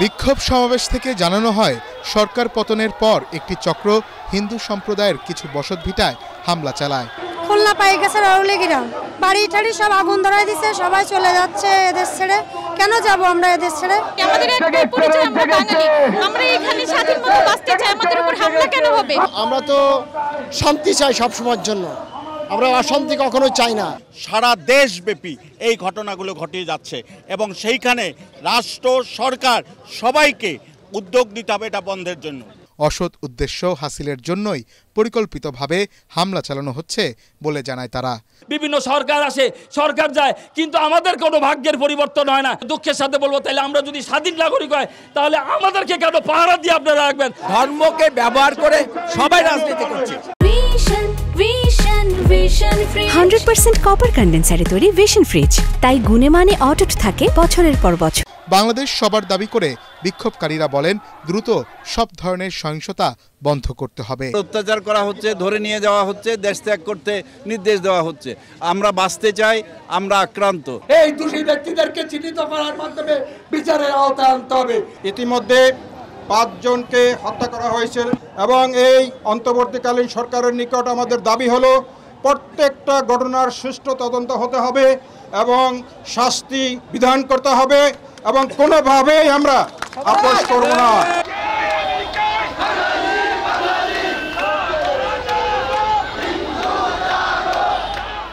বিক্ষোভ সমাবেশ থেকে জানানো হয় সরকার পতনের পর একটি চক্র হিন্দু সম্প্রদায়ের কিছু বসতভিটায় হামলা চালায়। খুলনা পাই গেছে রাউলিগ্রাম, বাড়ি ঠাড়ি সব আগুন ধরায় দিছে, সবাই চলে যাচ্ছে এদেশ ছেড়ে। কেন যাব আমরা এদেশ ছেড়ে? আমাদের একটাই পরিচয়, আমরা বাঙালি, আমরা এখানে স্বাধীনভাবে বাঁচতে চাই, আমাদের উপর হামলা কেন হবে? আমরা তো শান্তি চাই সব সময়ের জন্য, আমরা অশান্তি কখনো চাই না। সারা দেশব্যাপী এই ঘটনাগুলো ঘটিয়ে যাচ্ছে এবং সেইখানে রাষ্ট্র সরকার সবাইকে উদ্যোগ নিতে হবে এটা বন্ধের জন্য। অসৎ উদ্দেশ্য হাসিলের জন্যই পরিকল্পিতভাবে হামলা চালানো হচ্ছে বলে জানায় তারা। বিভিন্ন সরকার আসে, সরকার যায়, কিন্তু আমাদের কোনো ভাগ্যের পরিবর্তন হয় না। দুঃখের সাথে বলবো, তাহলে আমরা যদি স্বাধীন নাগরিক হয় তাহলে আমাদেরকে কেন পাহারা দিয়ে আপনারা রাখবেন? ধর্মকে ব্যবহার করে সবাই রাজনীতি করছে। 100% কপার কন্ডেন্সারে তৈরি ভিশন ফ্রিজ, তাই গুণে মানে অটুট থাকে বছরের পর বছর। বাংলাদেশ সবার দাবি করে বিক্ষোভকারীরা বলেন, দ্রুত সব ধরনের সহিংসতা বন্ধ করতে হবে। অত্যাচার করা হচ্ছে, ধরে নিয়ে যাওয়া হচ্ছে, দেশ ত্যাগ করতে নির্দেশ দেওয়া হচ্ছে। আমরা বাঁচতে চাই, আমরা আক্রান্ত। এই দোষী ব্যক্তিদেরকে চিহ্নিত করার মাধ্যমে বিচারের আওতায় আনতে হবে। ইতিমধ্যে 5 জনকে হত্যা করা হয়েছে এবং এই অন্তর্বর্তীকালীন সরকারের নিকট আমাদের দাবি হলো প্রত্যেকটা ঘটনার সুষ্ঠু তদন্ত হতে হবে এবং শাস্তি বিধান করতে হবে এবং কোনোভাবেই আমরা আপোষ করব না।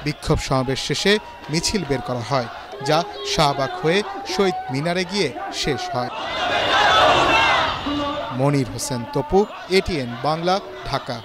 বিক্ষোভ সমাবেশ শেষে মিছিল বের করা হয়, যা শাহবাগ হয়ে শহীদ মিনারে গিয়ে শেষ হয়। মনির হোসেন তপু, ATN বাংলা, ঢাকা।